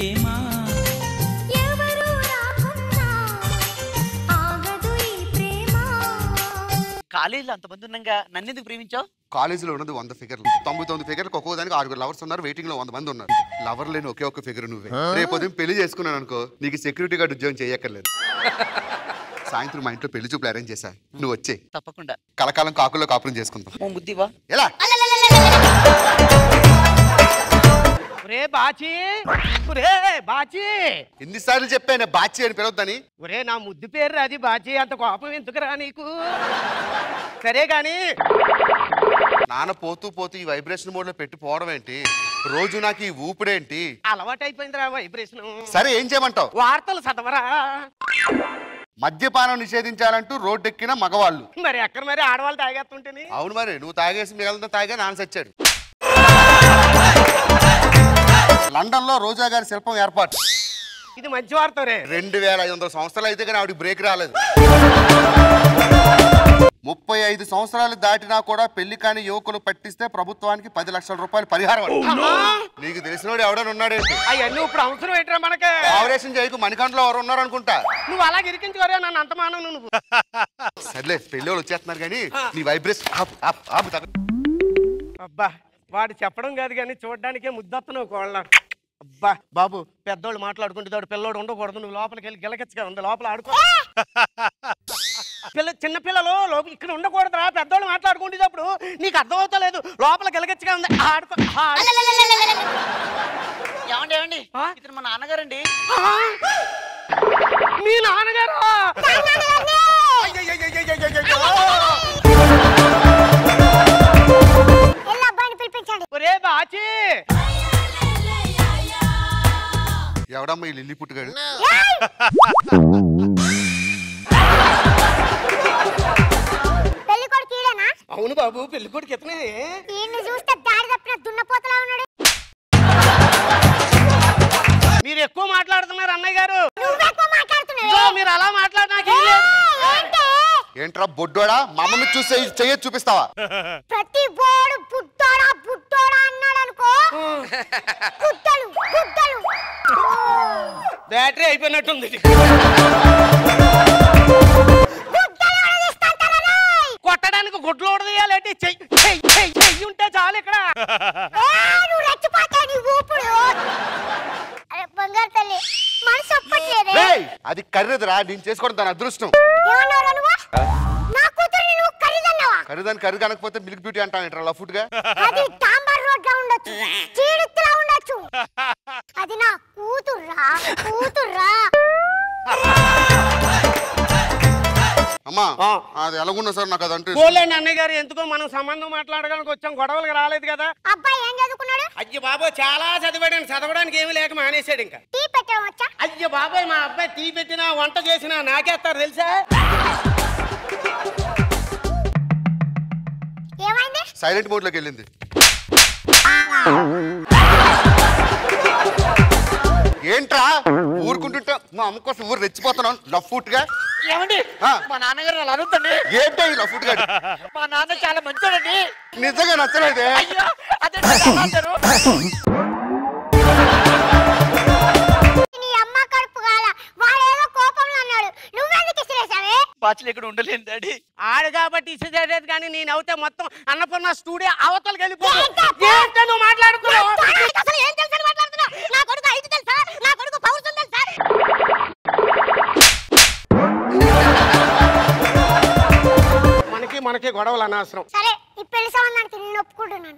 ప్రేమ ఎవరు రాకున్నా ఆగదు ఈ ప్రేమ. కాలేజీలో అంతమంది ఉన్నాగా నన్ను ఎందుకు ప్రేమించావు? కాలేజీలో ఉన్నది 100 ఫిగర్లు, 99 ఫిగర్లకు ఒక్కో దానికి 6 లవర్స్ ఉన్నారు, వెయిటింగ్ లో 100 మంది ఉన్నారు. లవర్ లేని ఒకే ఒక్క ఫిగర్ నువ్వే. రేపు ఉదయం పెళ్లి చేసుకున్నాను అనుకో, నీకు సెక్యూరిటీ గార్డ్ ఉద్యోగం చేయక్కర్లేదు. సాయంత్రం మా ఇంట్లో పెళ్లి చూపులు అరేంజ్ చేశా, నువ్వు వచ్చే. తప్పకుండా. కలకాలం కాకుల్లో కాపురం చేసుకుందాం. ఓ ముద్దివా? ఎలా? ఒరే బాచి, ఒరే బాచి, ఎన్నిసార్లు చెప్పాను బాచి అని పిలవద్దని? ఒరే నా ముద్దు పేరు అది బాచి, అంత కోపం ఎందుకురా నీకు? సరే గాని నాన్న పోతూ పోతూ ఈ వైబ్రేషన్ మోడ్ లో పెట్టి పోవడం ఏంటి? రోజు నాకు ఈ ఊపిడేంటి? అలవాటు అయిపోయిందిరా వైబ్రేషన్. సరే ఏం చేయమంటావు? వార్తలు చదవరా. మద్యపానం నిషేధించాలంటూ రోడ్డెక్కిన మగవాళ్ళు. మరి ఎక్కడ మరి ఆడవాళ్ళు తాగేస్తుంటేనే. అవును, మరి నువ్వు తాగేసి మిగతా తాగా నాన్న చచ్చాడు. లండన్ లో రోజా గారి శిల్పం ఏర్పాటు. ఇది మంచి వార్త రే. 2500 సంవత్సరాలు అయితే కానీ ఆవిడకి బ్రేక్ రాలేదు. 35 సంవత్సరాలు దాటినా కూడా పెళ్లి కాని యువకులు పట్టిస్తే ప్రభుత్వానికి 10 లక్షల రూపాయలు పరిహారం. నీకు తెలిసినోడు ఎవడని ఉన్నాడేంటి? అవన్నీ ఇప్పుడు అవసరం ఏంట్రా మనకి? ఆపరేషన్ చేయకు, మణికంఠలో ఎవరు ఉన్నారు అనుకుంటా. నువ్వు అలాగే ఇరికించుకోరా నన్ను, అంత మానవు నువ్వు. సర్లే, పెళ్లి వాళ్ళు వచ్చేస్తున్నారు కానీ నీ వైబ్రేషన్ అబ్బా వాడు చెప్పడం కాదు కానీ చూడడానికే ముద్దొస్తున్నావు కోళ్ళ. అబ్బా బాబు, పెద్దోళ్ళు మాట్లాడుకుంటే పిల్లోడు ఉండకూడదు, నువ్వు లోపలికి వెళ్ళి గిలకెచ్చగా ఉంది, లోపల ఆడుకో. చిన్న పిల్లలు ఇక్కడ ఉండకూడదురా, పెద్దోళ్ళు మాట్లాడుకుంటేటప్పుడు నీకు అర్థమవుతలేదు, లోపల గిలకెచ్చగా ఉంది, ఆడుకో. ఏమండి ఏమండి, ఇతను మా నాన్నగారండి. మీ నాన్నగారు? ఒరే బాచి, ఎవడమ్మా ఈ లిల్లీ పుట్టుగాడు? అవును బాబు, పెళ్లి కొడుకు ఎత్తనే. మీరు ఎక్కువ మాట్లాడుతున్నారు అన్నయ్య గారు. మీరు అలా మాట్లాడినా ఏంట్రా బొడ్డోడా, మా అమ్మని చూసి చెయ్యి చూపిస్తావా? ప్రతి బోడు పుట్టోడా పుట్టోడా అన్నాడు అనుకో, పుట్టలు పుట్టలు. బ్యాటరీ అయిపోయినట్టుంది. కొట్టడానికి గుడ్లు ఓడదీయాలంటే చెయ్యి ఉంటే చాలు ఇక్కడ. బంగారు తల్లి మనసు ఒప్పట్లేదే. అది ఖరీదురా, నేను చేసుకోవడం దాని అదృష్టం. ఖరీదాన్ని ఖరీదు కనకపోతే మిల్క్ బ్యూటీ అంటాను ఏంట్రా లఫుట్ గా? అది తాంబర్ రోడ్ లా ఉండొచ్చు, చీడిత్తులా ఉండొచ్చు. అది నా కూతుర్రా, కూతుర్రా. అమ్మా అది ఎలాగున్నా సార్, నాకు అది అంటే పోలేండి అన్నయ్య గారు, ఎందుకో మనం సంబంధం మాట్లాడడానికి వచ్చాం, గొడవలకు రాలేదు కదా. అబ్బాయి ఏం చదువుకున్నాడు? అయ్య బాబో చాలా చదివాడు, చదవడానికి ఏమి లేక మానేశాడు. ఇంకా టీ పెట్టడం వచ్చా? అయ్య బాబాయ్, మా అబ్బాయి టీ పెట్టినా వంట చేసినా నాకేస్తారు తెలుసా? ఏమైంది? సైలెంట్ మోడ్ లోకి వెళ్ళింది. ఏంట్రా ఊరుకుంటుంటా, మా అమ్మ కోసం ఊరు రెచ్చిపోతున్నాను లఫ్ట్ గా. ఏమండి, మా నాన్నగారు అలా అనుద్దండి. ఏంటో ఈ లఫ్ట్ గా? మా నాన్న చాలా మంచోడండి. నిజంగా నచ్చలేదే. నీ అమ్మ కడుపు కాల, వాడేదో కోపంలో అన్నాడు, నువ్వెందుకు ఇసిరేసావే? బాచులు ఇక్కడ ఉండలేను డాడీ. ఆడు కాబట్టి ఇసుదేలేదు కానీ నేను అవుతే మొత్తం అన్నపూర్ణ స్టూడియో అవతలకి వెళ్ళిపోయి నువ్వు మాట్లాడుతున్నావు. అసలు ఏం తెలుసని మాట్లాడుతున్నావు? నా కొడుకు 5 తెలుసా? నా కొడుకు పౌరుషం తెలుసా? మనకి గొడవలు అనవసరం. సరే, ఈ పెళ్లి సంబంధానికి నేను ఒప్పుకుంటున్నాను.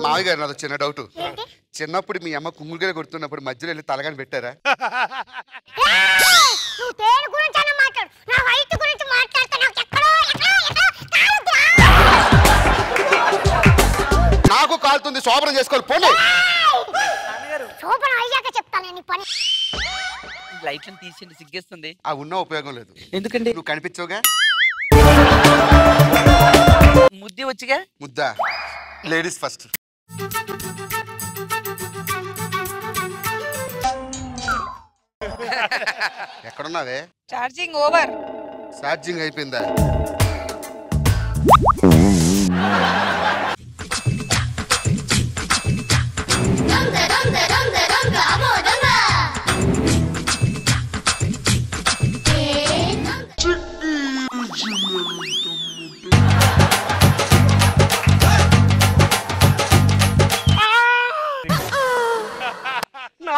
మావి గారు నాది చిన్న డౌట్. చిన్నప్పుడు మీ అమ్మ కుంగులుగా కొడుతున్నప్పుడు మధ్యలో వెళ్ళి తలగాని పెట్టారా? నువ్వు దేని గురించి అన్న మాట్లాడు, నా హైట్ గురించి మాట్లాడతా. నాకు కాలుతుంది, శోభనం చేసుకోవాలి పోనీ. శోభనం అయ్యాక చెప్తాను నీ పని. లైట్లను తీసిండి, సిగ్గేస్తుంది. ఆ ఉన్న ఉపయోగం లేదు. ఎందుకండి? నువ్వు కనిపించవుగా. ముద్ది వచ్చిగా. ముద్దా లేడీస్ ఫస్ట్. ఎక్కడున్నావే? Charging over. ఛార్జింగ్ అయిపోయిందా?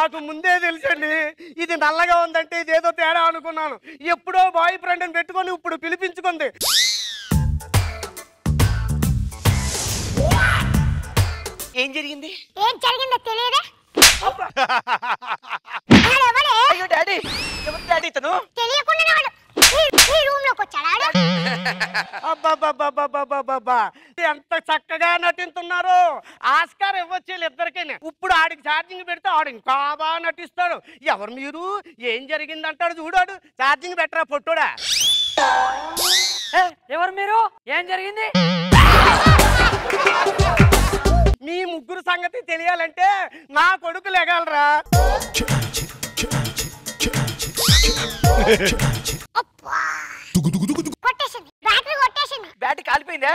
నాకు ముందే తెలుసండి ఇది నల్లగా ఉందంటే ఇదేదో తేడా అనుకున్నాను. ఎప్పుడో బాయ్ ఫ్రెండ్ అని పెట్టుకొని ఇప్పుడు పిలిపించుకుంది. ఏం జరిగింది? ఏం జరిగిందో తెలియదే. అయ్యో డాడీ, ఎవరు డాడీ ఇతను? తెలియకుండా ఈ రూమ్ లోకి వచ్చాడా? అబ్బా ఎంత చక్కగా నటిస్తున్నారు. ఆస్కార్ ఇవ్వచ్చు ఇద్దరికీ. ఇప్పుడు ఆడికి ఛార్జింగ్ పెడితే ఆడు ఇంకా బాగా నటిస్తాడు. ఎవరు మీరు, ఏం జరిగింది అంటాడు. చూడాడు ఛార్జింగ్ పెట్టరా పొట్టుడా. ఎవరు మీరు, ఏం జరిగింది? మీ ముగ్గురు సంగతి తెలియాలంటే నా కొడుకు లెగాలరా. కొట్టేసింది, బ్యాటరీ కొట్టేసింది. బ్యాటరీ కాలిపోయిందా?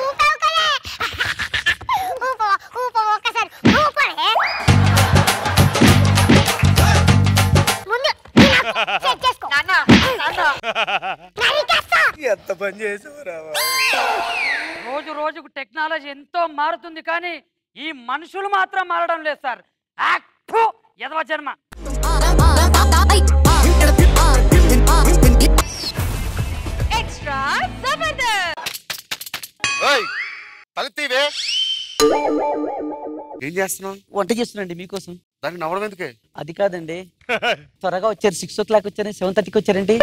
ఊపావు కదా. ఊపవా ఒక్కసారి ఊపరే. ముందు సెట్ చేసుకో. నాన్న నాన్న నరికేస్తా. ఎంత పని చేసేవరా. రోజు రోజుకు టెక్నాలజీ ఎంతో మారుతుంది కానీ ఈ మనుషులు మాత్రం మారడం లేదు సార్. ఎదవ జన్మ. ఎక్స్ట్రా జబర్దస్త్. ఓయ్ తలెత్తివే. ఏం చేస్తున్నావు? వంట చేస్తున్నాండి మీకోసం. దానికి నవ్వడం ఎందుకే? అది కాదండి, త్వరగా వచ్చారు. 6 o'clock వచ్చారు, 7:30కి వచ్చారండి.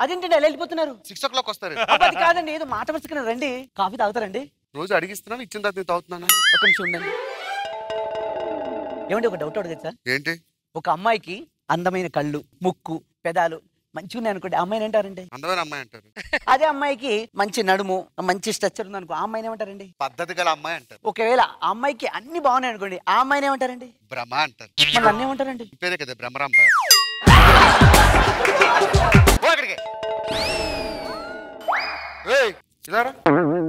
అదేంటండి అలా వెళ్ళిపోతున్నారు? 6 o'clock వస్తారు. అది కాదండి, ఏదో మాట వరుసగా రండి. కాఫీ తాగుతారండి? రోజు అడిగిస్తున్నాను, ఇచ్చిన తర్వాత తాగుతున్నాను. ఒక నిమిషం ఉండండి. ఏమండి ఒక డౌట్ అడగదు సార్? ఏంటి? ఒక అమ్మాయికి అందమైన కళ్ళు, ముక్కు, పెదాలు మంచిగా ఉన్నాయి అనుకోండి, అమ్మాయిని ఏమంటారండి? అందమైన అమ్మాయి అంటారు. అదే అమ్మాయికి మంచి నడుము, మంచి స్ట్రక్చర్ ఉంది అనుకో, ఆ అమ్మాయిని ఏమంటారండి? పద్ధతి గల అమ్మాయి అంటారు. ఒకవేళ ఆ అమ్మాయికి అన్ని బాగున్నాయి అనుకోండి, ఆ అమ్మాయిని ఏమంటారండి? భ్రమ అంటారు. మళ్ళీ అన్నీ ఏమంటారండి? పేరే కదా భ్రమరాంబ. ఇదారా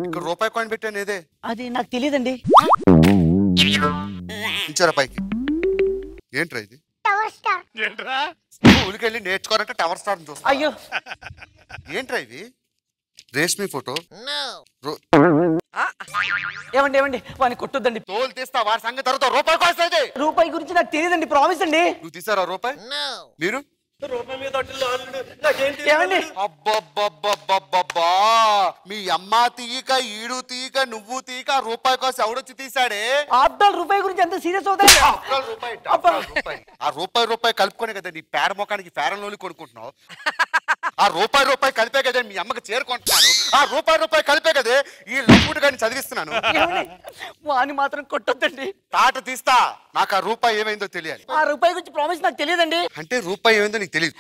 ఇక్కడ రూపాయి కాయిన్ పెట్టాను. ఏదే అది నాకు తెలియదండి. ఇచ్చారా పైకి? ఏంట్రా ఇది? Tower star. ఏంట్రా? స్కూల్కి వెళ్ళి నేర్చుకోవాలంటే టవర్ స్టార్ చూస్తా. అయ్యో ఏంట్రా ఇది? రేష్మి ఫోటో. ఏమండి ఏమండి వాడిని కొట్టొద్దండి. తోలు తీస్తా, వారి సంగతి తర్వాత రూపాయి కాయిన్. రూపాయి గురించి నాకు తెలియదండి, ప్రామిస్ అండి. నువ్వు తీసారా రూపాయి? మీరు రూపాయి మీద నాకేంటి? ఏమండి అబ్బబ్బబ్బబ్బబ్బబ్బా, మీ అమ్మ తీయక, ఈడు తీయక, నువ్వు తీయక, రూపాయి కోసం ఎవడొచ్చి తీసాడే? ఆఫ్టర్ రూపాయి గురించి ఎంత సీరియస్ అవుతాయి? ఆ రూపాయి కలుపుకోనే కదా నీ పేడ మొఖానికి ఫేరన్ లోని కొనుక్కుంటున్నావు. ఆ రూపాయి కలిపే కదా మీ అమ్మకి చేరుకుంటున్నాను. ఆ రూపాయి కలిపే కదా ఈ లప్పుడు గారిని చదివిస్తున్నాను. వాని మాత్రం కొట్టొద్దండి. తాట తీస్తా, నాకు ఆ రూపాయి ఏమైందో తెలియాలి. ఆ రూపాయి గురించి ప్రామిస్ నాకు తెలియదండి. అంటే రూపాయి ఏమైందో నీకు తెలియదు.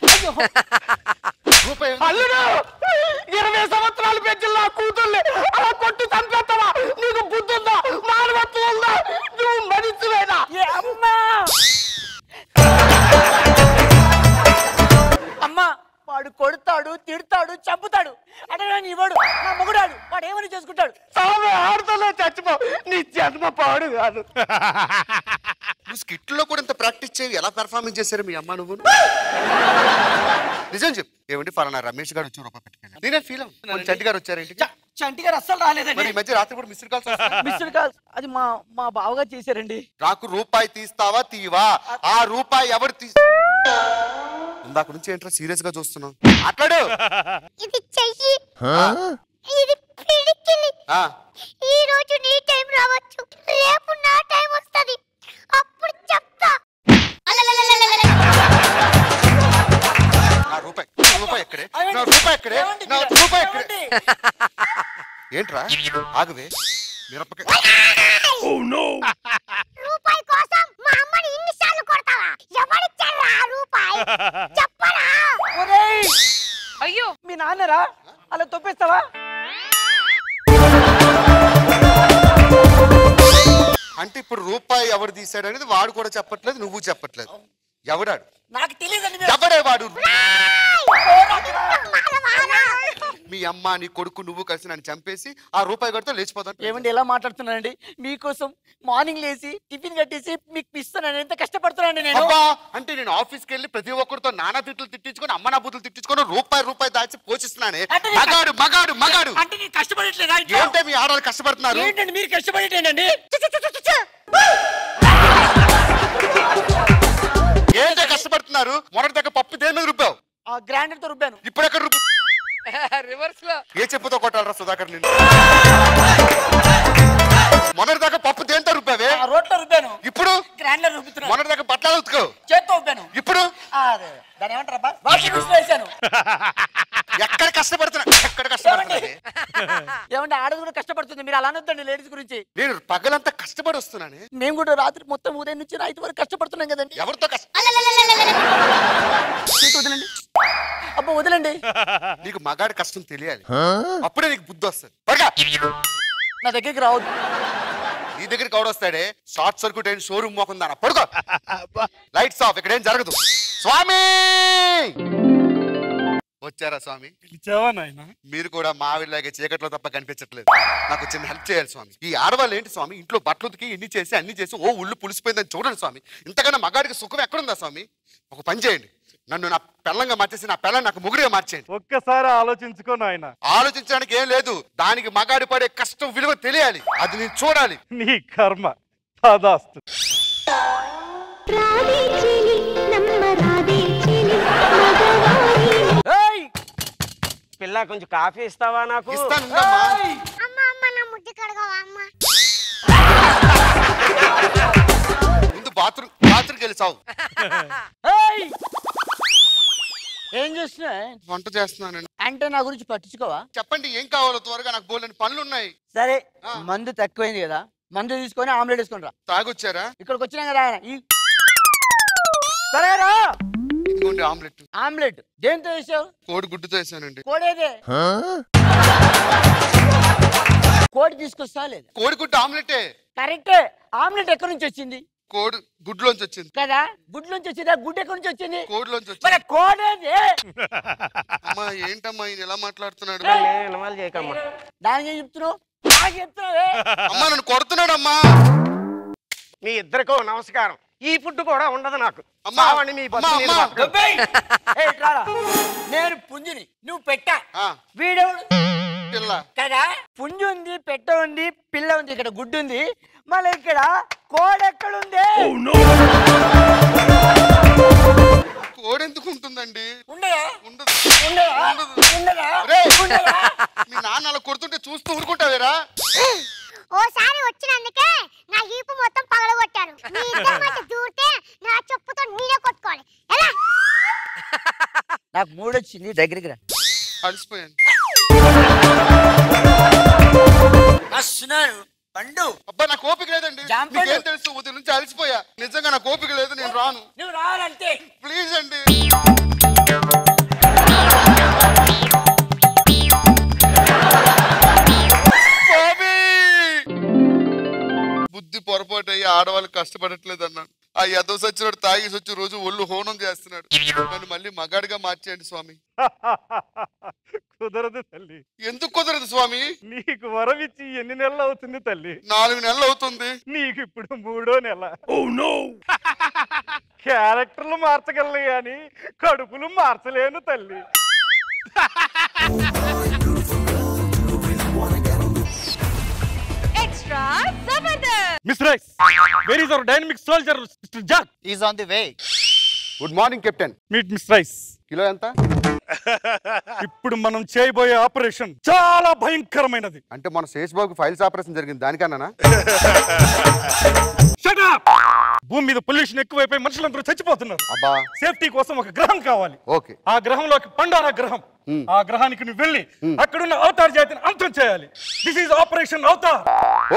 రూపాయి అల్లుడు 20 సంవత్సరాలు పెంచిన కూతుర్ని అలా కొట్టి చంపేస్తావా? నీకు బుద్ధి ఉందా, మానవత్వం ఉందా? నువ్వు మనిషివేనా? అమ్మా వాడు కొడతాడు, తిడతాడు, చంపుతాడు. అంటే నేను ఇవ్వడు, నా మొగుడాడు, వాడు ఏమని చేసుకుంటాడు. సామె ఆడతలో చచ్చిపో, నీ జన్మ పాడు కాదు. నువ్వు స్కిట్లో కూడా ఇంత ప్రాక్టీస్ చేయి. ఎలా పెర్ఫార్మెన్స్ చేశారు మీ అమ్మ నువ్వు? నిజం చెప్పు. ఏమండి ఫలానా రమేష్ గారు వచ్చి రూపాయి పెట్టుకున్నాను. నేనే ఫీల్ అవును. చంటి గారు వచ్చారు ఇంటికి. చంటి గారు అస్సలు రాలేదండి. మరి ఈ మధ్య రాత్రి కూడా మిస్డ్ కాల్స్. మిస్టర్ కాల్స్ అది మా బావగా చేశారండి. నాకు రూపాయి తీస్తావా తీవా? ఆ రూపాయి ఎవరు ఇందాక నుంచి ఏంట్రా సీరియస్ గా చూస్తున్నావు? మాట్లాడు. ఇది చెయ్యి, ఇది పిడికిలి. ఈ రోజు నీ టైం రావచ్చు, రేపు నా టైం వస్తది, అప్పుడు చెప్తా. నా రూపాయి ఎక్కడే? నా రూపాయి ఎక్కడే? నా రూపాయి ఎక్కడే? ఏంట్రా ఆగవే మిరపకాయ. రూపాయి కోసం మా అమ్మని ఇన్నిసార్లు కొడతావా? ఎవరిచ్చారా ఆ రూపాయి? చెప్పరా? ఒరేయ్ అయ్యో మీ నాన్నరా అలా తొప్పేస్తావా? అంటే ఇప్పుడు రూపాయి ఎవరు తీసాడు అనేది వాడు కూడా చెప్పట్లేదు, నువ్వు చెప్పట్లేదు. ఎవడాడు? నాకు తెలియదండి. ఎవడే వాడు? మీ అమ్మ నీ కొడుకు నువ్వు కలిసి నన్ను చంపేసి ఆ రూపాయి కడితే లేచిపోతాను. ఏమండి ఎలా మాట్లాడుతున్నానండి? మీకోసం మార్నింగ్ లేసి టిఫిన్ కట్టేసి మీకు ఇస్తాను. ఎంత కష్టపడుతున్నానండి నేను. అంటే నేను ఆఫీస్కి వెళ్ళి ప్రతి ఒక్కరితో నానా తిట్లు తిట్టించుకొని అమ్మ నా బుద్ధులు తిట్టించుకొని రూపాయి దాచి పోషిస్తున్నానే. మగాడు మగాడు మగాడు అంటే నేను కష్టపడట్లేదా? ఏంటే మీ ఆడవాళ్ళు కష్టపడుతున్నారు? ఏంటండి మీరు కష్టపడేటండి? ఏంటే కష్టపడుతున్నారు? మొదటి దగ్గర పప్పు దేని మీద రుబ్బావు? గ్రైండర్ తో రుబ్బాను. ఇప్పుడు ఎక్కడ రుబ్బు? రివర్స్ లో ఏ చెప్పుతో కొట్టాలరా సుధాకర్ నిన్ను? మొదటి దాకా పప్పు దేంతో రుబ్బావే? రోట్లో రుబ్బాను. ఇప్పుడు గ్రైండర్ రుబ్బుతున్నా. మొదటి దాకా బట్టలు ఉతుకో చేత్తో రుబ్బాను. ఇప్పుడు దాని ఏమంటారా? వాషింగ్ మిషన్ వేసాను. ఎక్కడ కష్టపడుతున్నా? ఏమంటే ఆడది కూడా కష్టపడుతుంది. మీరు అలా అనొద్దండి లేడీస్ గురించి. నేను పగలంతా కష్టపడి వస్తున్నానే. మేము కూడా రాత్రి మొత్తం ఉదయం నుంచి రాత్రి వరకు కష్టపడుతున్నాం కదండి. ఎవరితో కష్టం? వదలండి. అబ్బా వదలండి. నీకు మగాడి కష్టం తెలియాలి, అప్పుడే నీకు బుద్ధి వస్తుంది. నా దగ్గరికి రావద్దు. నీ దగ్గరికి ఎవడొస్తాడే? షార్ట్ సర్క్యూట్ అయిన షోరూమ్ మోకుందా? పడుకో. Lights off. ఇక్కడ ఏం జరగదు. స్వామి వచ్చారా? స్వామి మీరు కూడా మా వీళ్ళలాగే చీకట్లో తప్ప కనిపించట్లేదు. నాకు చిన్న హెల్ప్ చేయాలి స్వామి. ఈ ఆడవాళ్ళు ఏంటి స్వామి ఇంట్లో బట్టలు ఉతికి ఇన్ని చేసి అన్ని చేసి ఉళ్ళు పులిసిపోయిందని చూడండి స్వామి. ఇంతకన్నా మగాడికి సుఖం ఎక్కడుందా స్వామి? ఒక పని చేయండి, నన్ను నా పెళ్ళంగా మార్చేసి నా పెళ్ళని నాకు ముగ్గురుగా మార్చేయండి. ఒక్కసారి ఆలోచించుకో నాయన. ఆలోచించడానికి ఏం లేదు, దానికి మగాడి పడే కష్టం విలువ తెలియాలి, అది నేను చూడాలి. నీ కర్మ తదాస్తు. పిల్ల కొంచెం కాఫీ ఇస్తావా? నాకు ఇస్తాను. ముందు బాత్రూమ్కి వెళ్ళి సావు. ఏం చేస్తున్నా? వంట చేస్తున్నానండి. అంటే నా గురించి పట్టించుకోవా? చెప్పండి ఏం కావాలో త్వరగా, నాకు బోలేని పనులు ఉన్నాయి. సరే మందు తక్కువైంది కదా, మందు తీసుకొని ఆమ్లెట్ వేసుకొని రా. తాగొచ్చారా? ఇక్కడికి వచ్చినా కదా. సరేరా ఇదిగోండి ఆమ్లెట్. ఆమ్లెట్ దేంతో వేసావు? కోడి గుడ్డుతో వేసానండి. కోడేదే? కోడి తీసుకొస్తా లేదా? కోడి గుడ్డు ఆమ్లెటే. కరెక్టే. ఆమ్లెట్ ఎక్కడి నుంచి వచ్చింది? కోడి గుడ్లోంచి వచ్చింది కదా. గుడ్ల నుంచి వచ్చిందా? గుడ్డు ఎక్కడి నుంచి వచ్చింది? కోడిలోంచి మరి వచ్చింది. కోడేది? అమ్మా ఏంటమ్మా ఈయన ఎలా మాట్లాడుతున్నాడు? దానికి ఏం చెప్తున్నావు? నాకు చెప్తున్నావే. అమ్మా నన్ను కొడుతున్నాడమ్మా. మీ ఇద్దరికో నమస్కారం. ఈ ఫుడ్ కూడా ఉండదు నాకు. అమ్మా, మీ నేను పుంజుని, నువ్వు పెట్టా. ఆ, వీడెవడు? పిల్ల. కదా. పుంజు ఉంది, పెట్ట ఉంది, పిల్ల ఉంది, ఇక్కడ గుడ్డు ఉంది, మళ్ళీ ఇక్కడ కోడెక్కడుంది? కోడి ఎందుకు ఉంటుందండి? ఉండదా? ఉండదు. ఉండదా? ఉండదు. ఉండదా? రేయ్, ఉండదా? మీ నాన్న అలా కొడుతుంటే చూస్తూ ఊరుకుంటావేరా? ఓసారి వచ్చినందుకే నా ఈపు మొత్తం పగలగొట్టాను. నీ ఇద్దరి మధ్య దూరితే నా చెప్పుతో నీనే కొట్టుకోవాలి. ఎలా? నాకు మూడొచ్చింది, దగ్గరికి రా. అలసిపోయాను. వస్తున్నాను పండు. అబ్బా నాకు ఓపిక లేదండి. జాంపండు. మీకేం తెలుసు? ఉదయం నుంచి అలసిపోయా. నిజంగా నాకు ఓపిక లేదు, నేను రాను. నువ్వు రావాలంటే ప్లీజ్ అండి. బుద్ధి పొరపాటు అయ్యి ఆడవాళ్ళు కష్టపడట్లేదు అన్నాడు. ఆ యదో సచ్చినాడు తాగేసి వచ్చి రోజు ఒళ్ళు హోనం చేస్తున్నాడు. నన్ను మళ్ళీ మగాడిగా మార్చేయండి స్వామి. కుదరదు తల్లి. ఎందుకు కుదరదు స్వామి? నీకు వరమిచ్చి ఎన్ని నెలలు అవుతుంది తల్లి? 4 నెలలు అవుతుంది. నీకు ఇప్పుడు 3వ నెల. క్యారెక్టర్లు మార్చగలను గాని కడుపులు మార్చలేను తల్లి. Extra Zabardast. Miss Rice, where is our dynamic soldier, Mr. Jack? Is on the way. Good morning captain. Meet Miss Rice. Kilo ఎంత? ఇప్పుడు మనం చేయబోయే ఆపరేషన్ చాలా భయంకరమైనది. అంటే మన శేషబాబుకి ఫైల్స్ ఆపరేషన్ జరిగింది దానికన్నా? Shut up! భూమి మీద పొల్యూషన్ ఎక్కువైపోయి మనుషులందరూ చచ్చిపోతున్నారు. అబ్బా. సేఫ్టీ కోసం ఒక గ్రహం కావాలి. ఓకే. ఆ గ్రహంలోకి పండారా గ్రహం. ఆ గ్రహానికి నువ్వు వెళ్ళి అక్కడున్న అవతార్ జాతిని అంతం చేయాలి. This is operation Avatar.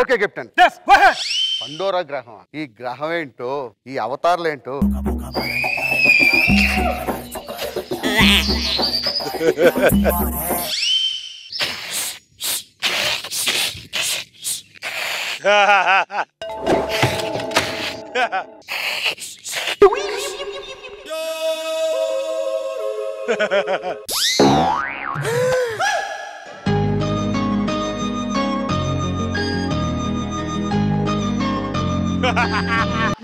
Okay captain. Yes, go ahead. Pandora గ్రహం. ఈ గ్రహం ఏంటో, ఈ అవతార్లు ఏంటో.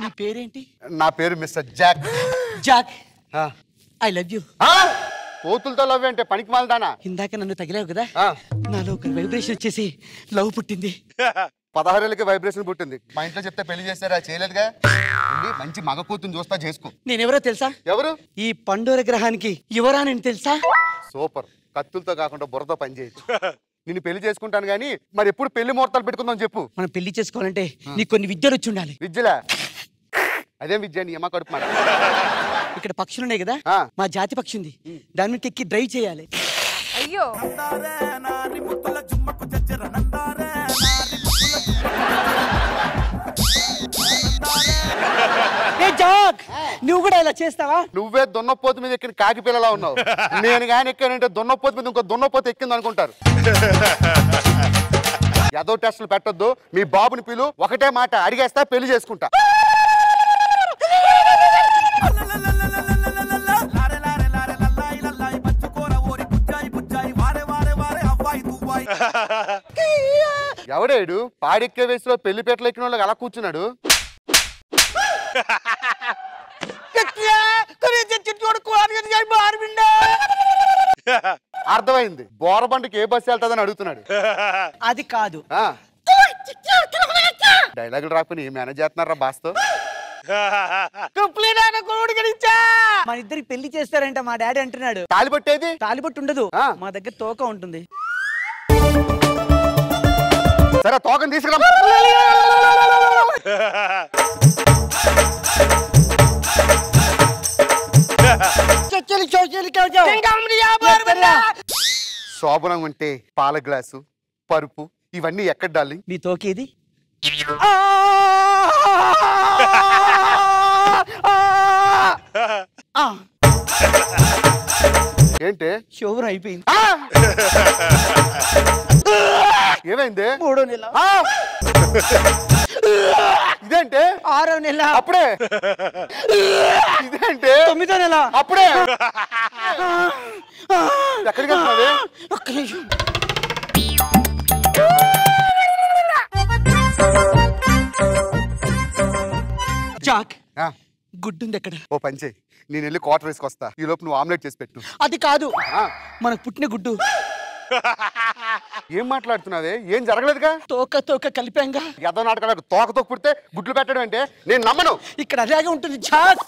నీ పేరేంటి? నా పేరు mister Jack. Jack, I love you. కోతులతో లవ్ అంటే పనికి మాలదానా? ఇందాక నన్ను తగిలావు కదా, నాలో ఒక వైబ్రేషన్ వచ్చేసి లవ్ పుట్టింది. 16 ఏళ్ళకి వైబ్రేషన్ పుట్టింది. మా ఇంట్లో చెప్తే పెళ్లి చేస్తారా? చేయలేదుగా. మంచి మగ కూతురు చూస్తా, చేసుకో. నేనెవరో తెలుసా? ఎవరు? ఈ పండోర గ్రహానికి యువరాని తెలుసా? సూపర్. కత్తులతో కాకుండా బుర్రతో పని చేయొచ్చు. నిన్ను పెళ్లి చేసుకుంటాను గానీ మరి ఎప్పుడు పెళ్లి ముహూర్తాలు పెట్టుకుందాం చెప్పు. మనం పెళ్లి చేసుకోవాలంటే నీకు కొన్ని విద్యలు వచ్చి ఉండాలి. విద్యలా? అదేం విద్య? నీ అమ్మ కడుపు మాట. ఇక్కడ పక్షులు ఉన్నాయి కదా, మా జాతి పక్షి ఉంది, దాని మీద ఎక్కి డ్రైవ్ చేయాలి. అయ్యో నువ్వు కూడా ఇలా చేస్తావా? నువ్వే దున్నపోతు మీద ఎక్కిన కాకి పిల్లలా ఉన్నావు. నేను కానీ ఎక్కానంటే దున్నపోతు మీద ఇంకో దున్నపోతు ఎక్కింది అనుకుంటారు. ఏదో టెస్టులు పెట్టొద్దు. మీ బాబుని పిలు, ఒకటే మాట అడిగేస్తా, పెళ్లి చేసుకుంటా. ఎవడేడు? పాడెక్కే వయసులో పెళ్లి పెట్టలు ఎక్కిన వాళ్ళకి అలా కూర్చున్నాడు. అర్థమైంది. బోరబండికి ఏ బస్సు వెళ్తాదని అడుగుతున్నాడు. అది కాదు. డైలాగులు రాకపోయి మేనేజ్ చేస్తున్నారా బాస్తో? మన ఇద్దరికి పెళ్లి చేస్తారంట మా డాడీ అంటున్నాడు. తాలిబొట్టేది? తాలిబొట్టు ఉండదు, మా దగ్గర తోక ఉంటుంది. సరే, తోకని తీసుకురా. శోభనం ఉంటే పాల గ్లాసు, పరుపు ఇవన్నీ ఎక్కడ డాలి? మీ తోకేది? ఏంటి? శోభనం అయిపోయింది. ఏమైంది? 3వ నెల. ఇదేంటే? 6వ నెల. అప్పుడే? ఇదేంటే? 9వ నెల. అప్పుడే? ఎక్కడికి వెళ్తున్నది? ఒక్క నిమిషం. జాక్, గుడ్డుంది ఎక్కడ? ఓ పని చేయి, నేను వెళ్ళి క్వార్టర్ వేసుకొస్తా. ఈ లోపు నువ్వు ఆమ్లెట్ చేసి పెట్టు. అది కాదు, మనకు పుట్టిన గుడ్డు. ఏం మాట్లాడుతున్నావే? ఏం జరగలేదుగా. తోక తోక కలిపాంగా. ఏదో నాటకాలకు తోకతో పుడితే గుడ్లు పెట్టడం అంటే నేను నమ్మను. ఇక్కడ అలాగే ఉంటుంది జాక్.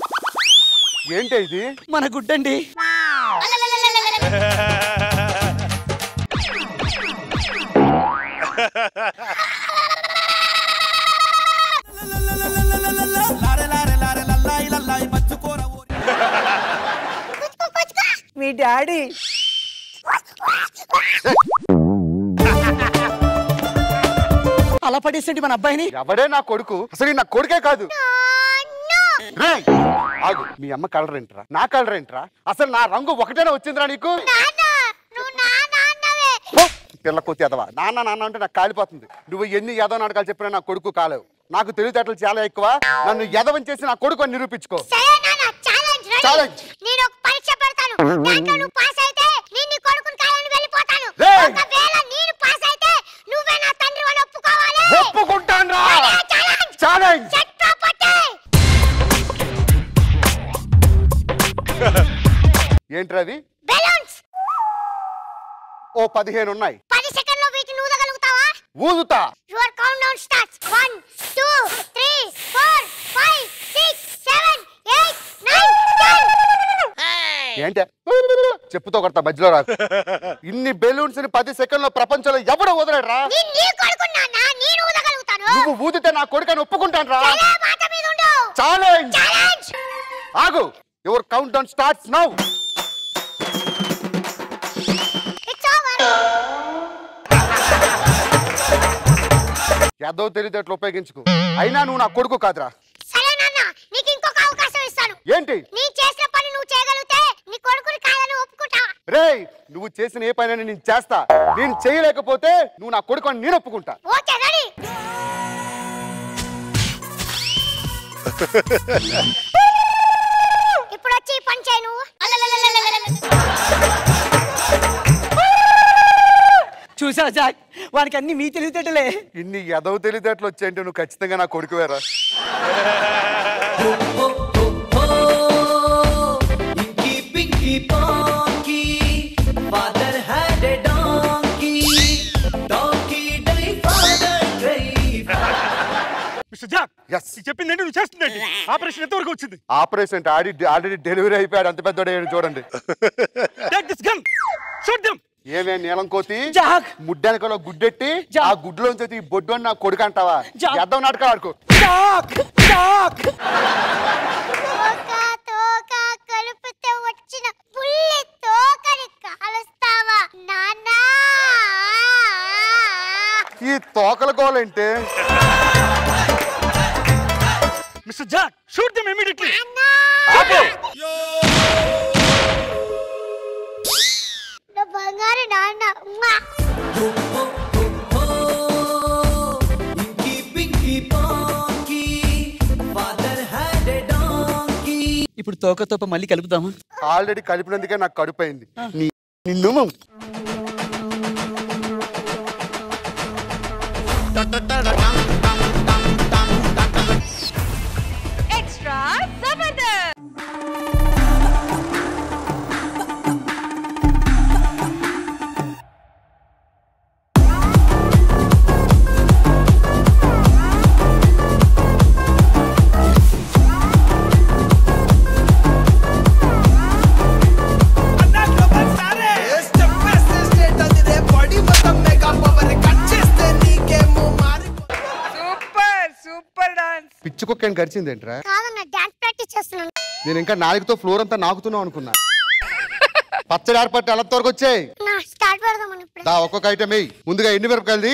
ఏంటి ఇది? మన గుడ్డండి. మీ డాడీ అలా పడేసండి మన అబ్బాయిని. ఎవడే నా కొడుకు? అసలు నా కొడుకే కాదు. ఆగు, మీ అమ్మ కలర్ ఏంట్రా, నా కలర్ ఏంట్రా? అసలు నా రంగు ఒకటేనా వచ్చిందిరా నీకు? పిల్ల కొత్తి ఎదవా. నాన్న నాన్న అంటే నాకు కాలిపోతుంది. నువ్వు ఎన్ని ఎదవ నాటకాలు చెప్పినా నా కొడుకు కాలేవు. నాకు తెలివితేటలు చాలా ఎక్కువ. నన్ను ఎదవని చేసి నా కొడుకు అని నిరూపించుకో. ఛాలెంజ్. నేను ఒక పరీక్ష పెడతాను. దాంట్లో నువ్వు పాస్ అయితే నేను నీ కొడుకుని కాలని వెళ్ళిపోతాను. ఒకవేళ నేను పాస్ అయితే నువ్వే నా తండ్రి అని ఒప్పుకోవాలి. ఒప్పుకుంటానురా. ఛాలెంజ్. ఏంట్రా అది? బెలూన్స్. ఓ 15 ఉన్నాయి. 10 సెకండ్లో వీటిని ఊదగలుగుతావా? ఊదుతా. Your countdown starts. 1 2 3 4 5 6 7 8 9 10. ఏంటి? చెప్పుతో కొడతా, మధ్యలో రాకు. ఇన్ని బెలూన్స్ ని 10 సెకండ్లో ప్రపంచంలో ఎవడో వదలరా? నేను ఊదగలుగుతాను. నువ్వు ఊదితే నా కొడుకని ఒప్పుకుంటాను రా. మాట మీద ఉండు. ఛాలెంజ్. ఛాలెంజ్. ఆగు. Your countdown starts now. It's over. ఏదో తెలియదేట్లు ఉపయోగించుకో. అయినా నువ్వు నా కొడుకు కాదురా. సరే నాన్న, నీకు ఇంకొక అవకాశం ఇస్తాను. ఏంటి? నీ చేసిన పని నువ్వు చేయగలిగితే నీ కొడుకుని కాదని ఒప్పుకుంటా. రేయ్, నువ్వు చేసిన ఏ పని నేను చేస్తా. నేను చేయలేకపోతే నువ్వు నా కొడుకు అని నేను ఒప్పుకుంటా. Okay, ready. ఇప్పుడు వచ్చి పని చేయి నువ్వు. చూసా జాక్, వానికి అన్ని మీ తెలివితేటలే. ఇన్ని ఎదవ తెలివితేటలు వచ్చాయంటే నువ్వు ఖచ్చితంగా నా కొడుకువేరా. చెప్పింది నువ్వు చేస్తుందండి. ఆపరేషన్ ఎంతవరకు వచ్చింది? ఆపరేషన్ ఆల్రెడీ డెలివరీ అయిపోయాడు. అంత పెద్దోడు చూడండి. ఏమే నీలం కోతి ముడ్డానికలో గుడ్డెట్టి ఆ గుడ్లోంచి బొడ్డు నా కొడుకు అంటావా? ఎద్దవ నాటకాలు ఆడుకో. వచ్చిన పుల్లి తోకని కాలుస్తావా నాన్నా? ఈ తోకల గోలంటే mister Jack, shoot them immediately. నా బంగారు నాన్న. ఇప్పుడు తోక తోప మళ్ళీ కలుపుదామా? ఆల్రెడీ కలిపినందుకే నాకు కడుపు అయింది. నిన్ను Extra Zabardast. పిచ్చి కుక్క గడిచింది ఏంట్రా? కాదన్న డాన్స్ ప్రాక్టీస్ చేస్తున్నాను. నేను ఇంకా నాలుగుతో ఫ్లోర్ అంతా నాకుతున్నావు అనుకున్నా. పచ్చడి ఏర్పట్టి అలా త్వరగా వచ్చాయి. స్టార్ట్ పెడదామని ఇప్పుడు. ఒక్కొక్క ఐటమ్ వేయి. ముందుగా ఎన్ని మిరపకాయలది?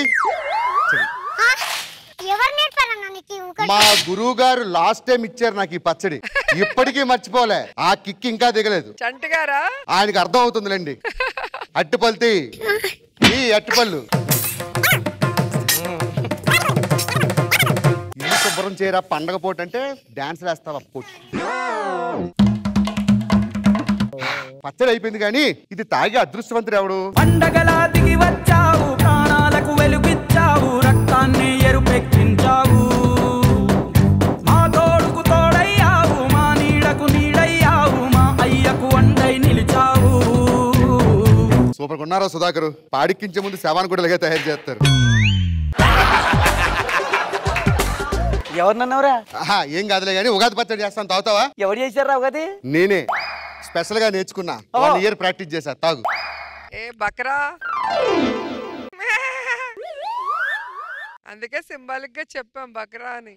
ఎవరు నేర్పారన్న నీకు? మా గురువు గారు లాస్ట్ టైం ఇచ్చారు నాకు ఈ పచ్చడి. ఇప్పటికీ మర్చిపోలే. ఆ కిక్ ఇంకా దిగలేదు. ఆయనకి అర్థం అవుతుందిలేండి. అట్టుపల్లి ఈ అట్టుపళ్ళు ఇల్లు శుభ్రం చేయరా పండగ పూట అంటే డాన్స్ వేస్తావా? పచ్చడి అయిపోయింది కానీ ఇది తాగి అదృష్టవంతుడు ఎవడు? పండగలా దిగి వచ్చావు, ప్రాణాలకు వెలుగిచ్చావు, రక్తాన్ని ఎరుపెక్కించావు, మా తోడుకు తోడయ్యావు, మా నీడకు నీడయ్యావు, మా అయ్యకు వండై నిలిచావు. సూపర్ ఉన్నారా సుధాకర్? పాడికించే ముందు శవాన్ని కూడా ఇలాగే తయారు చేస్తారు. ఎవరినన్నావురా? ఏం కాదులే కానీ ఉగాది పచ్చడి చేస్తాను, తాగుతావా? ఎవరు చేశారా ఉగాది? నేనే స్పెషల్ గా నేర్చుకున్నా. 1 year ప్రాక్టీస్ చేశా. తాగు. ఏ బక్రా, అందుకే సింబాలిక్ గా చెప్పాం బక్రా అని.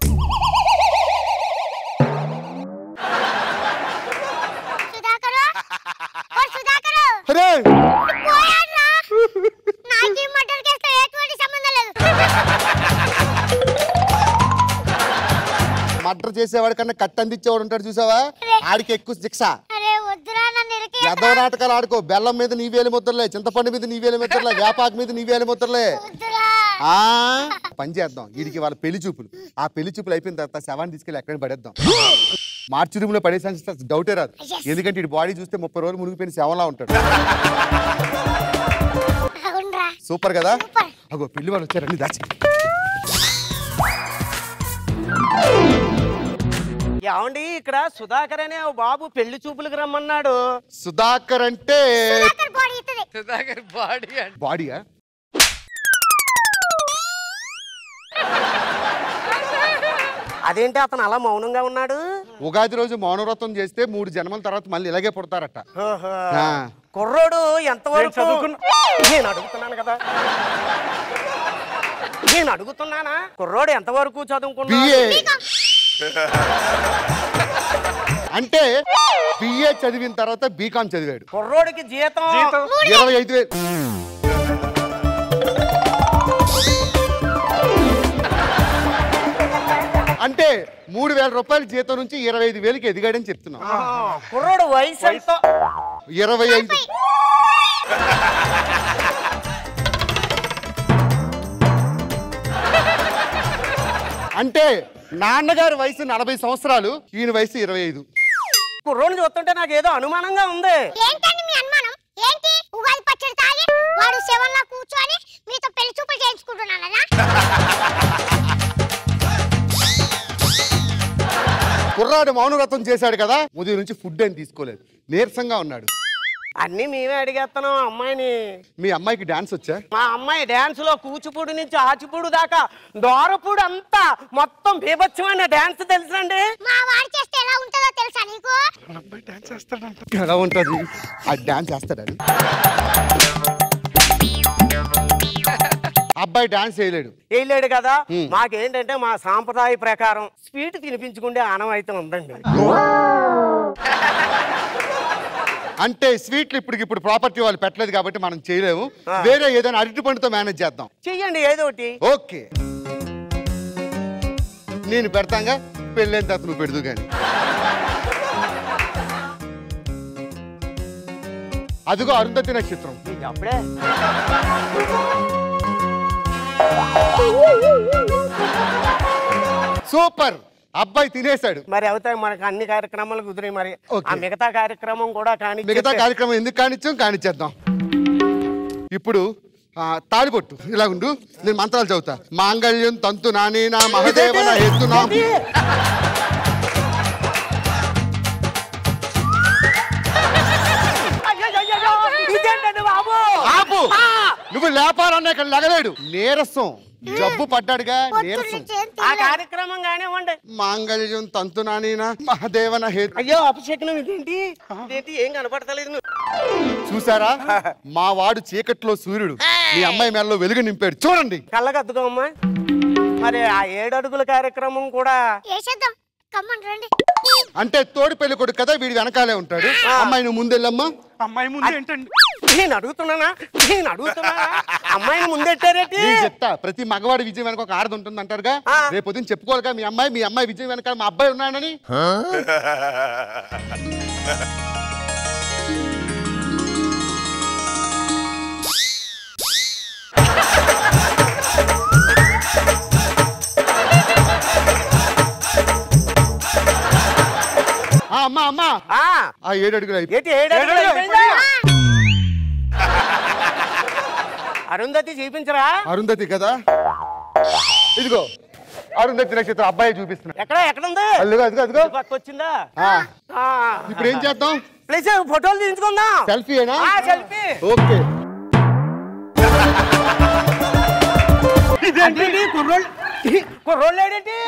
మర్డర్ చేసేవాడి కన్నా కట్ అందించేవాడు ఉంటాడు చూసావా? ఆడికి ఎక్కువ శిక్ష. ఎదవ నాటకాలు ఆడుకో. బెల్లం మీద నీ వేలి ముద్రలే, చింతపండు మీద నీ వేలి ముద్రలే, వేపాకు మీద నీ వేలి ముద్రలే. పని చేద్దాం. వీడికి వాళ్ళ పెళ్లి చూపులు. ఆ పెళ్లి చూపులు అయిపోయిన తర్వాత శవాన్ని తీసుకెళ్ళి ఎక్కడ పడేద్దాం. మార్చి రూమ్ లో పడేసా డౌటే రాదు. ఎందుకంటే ఈ బాడీ చూస్తే 30 రోజులు మునిగిపోయిన శవంలా ఉంటాడు. సూపర్ కదా? అగో పెళ్లి వాళ్ళు వచ్చారండి. దాచి ఏమండి, ఇక్కడ సుధాకర్ అనే బాబు పెళ్లి చూపులకు రమ్మన్నాడు. సుధాకర్ అంటే సుధాకర్ బాడీ బాడీయా? అదేంటి అతను అలా మౌనంగా ఉన్నాడు? ఉగాది రోజు మౌనవ్రతం చేస్తే 3 జన్మల తర్వాత మళ్ళీ ఇలాగే పుడతారట. కుర్రోడు ఎంతవరకు? నేను అడుగుతున్నాను కదా, నేను అడుగుతున్నానా? కుర్రోడు ఎంతవరకు చదువుకున్నా? అంటే బిఏ చదివిన తర్వాత బీకాం చదివాడు. కుర్రోడికి జీతం 25,000. అంటే 3,000 రూపాయల జీతం నుంచి 25,000కి ఎదిగాడని చెప్తున్నా. కుర్రోడు వయసు ఎంత? 25. అంటే నాన్నగారి వయసు 40 సంవత్సరాలు, ఈయన వయసు 25. కుర్రోని చూస్తుంటే నాకు ఏదో అనుమానంగా ఉంది. ఏంటండి మీ అనుమానం? ఏంటి? ఉగాది పచ్చడి తాగి వాడు శవంలా కూర్చొని మీతో పెళ్లి చూపులు చేయించుకుంటాడు. కుర్రాడు మౌనవ్రతం చేశాడు కదా, ఉదయం నుంచి ఫుడ్ ఏం తీసుకోలేదు, నీరసంగా ఉన్నాడు. అన్ని మేమే అడిగేస్తున్నాం అమ్మాయిని. మీ అమ్మాయికి డాన్స్ వచ్చా? మా అమ్మాయి డాన్స్ లో కూచిపూడి నుంచి ఆచిపూడి దాకా దోరపూడి అంతా మొత్తం బీభత్సమైన డాన్స్ తెలుసండి. మా వాడు చేస్తే ఎలా ఉంటుందో తెలుసా నీకు? ఎలా ఉంటది? ఆ డాన్స్ చేస్తాడు. అబ్బాయి డాన్స్ చేయలేడు. వేయలేడు కదా. మాకేంటంటే మా సాంప్రదాయ ప్రకారం స్వీట్ తినిపించుకుంటే ఆనవాయితీ ఉందండి. అంటే స్వీట్లు ఇప్పుడు ప్రాపర్టీ వాళ్ళు పెట్టలేదు కాబట్టి మనం చేయలేము. వేరే ఏదైనా అరటి పండుతో మేనేజ్ చేద్దాం. చెయ్యండి ఏదో ఒకటి. ఓకే, నేను పెడతాగా, పెళ్ళైన తర్వాత నువ్వు పెడదు కానీ. అదిగో అరుంధతి నక్షత్రం. అప్పుడే సూపర్, అబ్బాయి తినేశాడు. మరి అవుతాయి మనకు అన్ని కార్యక్రమాలు కుదిరాయి. మరి ఆ మిగతా కార్యక్రమం కూడా మిగతా కార్యక్రమం ఎందుకు కానిచ్చేద్దాం. ఇప్పుడు తాడిపొట్టు ఇలా ఉండు, నేను మంత్రాలు చదువుతా. మాంగళ్యం తంతు నానేనా మహదేవన హేతునా. ఆపు, నువ్వు లేపాలన్నా ఇక్కడ లగలేడు. నీరసం, జబ్బు పడ్డాడుగా, నీరసం. ఆ కార్యక్రమం కానివ్వండి. మాంగళ్యం తంతు నానేనా మహదేవన హేతు. అయ్యో అపశకునం ఇదేంటి? ఇదేంటి ఏం కనపడతలేదు. చూసారా, మా వాడు చీకట్లో సూర్యుడు, మీ అమ్మాయి మేడలో వెలుగు నింపాడు. చూడండి, కళ్ళకద్దుకో అమ్మా. మరి ఆ 7 అడుగుల కార్యక్రమం కూడా చేసేద్దాం. కమ్మన్ రండి. అంటే తోడి పెళ్లి కొడుకు కదా, వీడి వెనకాలే ఉంటాడు. అమ్మాయి నువ్వు ముందెళ్ళమ్మా. అమ్మాయి ముందు ఏంటండి? నేను అడుగుతున్నానా అమ్మాయిని ముందెట్టారేంటి? నేను చెప్తా, ప్రతి మగవాడి విజయం వెనక ఒక ఆడది ఉంటుంది అంటారుగా. రేపు పొద్దున్న చెప్పుకోవాలిగా మీ అమ్మాయి విజయం వెనక మా అబ్బాయి ఉన్నాడని. అమ్మా అమ్మా, ఆ 7 అడుగులు అరుంధతి చూపించరా? అరుంధతి కదా, ఇదిగో అరుంధతి నక్షత్రం అబ్బాయి చూపిస్తున్నా. ఎక్కడుంది? అదిగో వచ్చిందా? ఇప్పుడు ఏం చేద్దాం? ప్లీజ్ ఫోటోలు తీసుకుందాం. సెల్ఫీ అయినా? సెల్ఫీ. ఓకే. కుర్రోళ్ళు ఏంటి?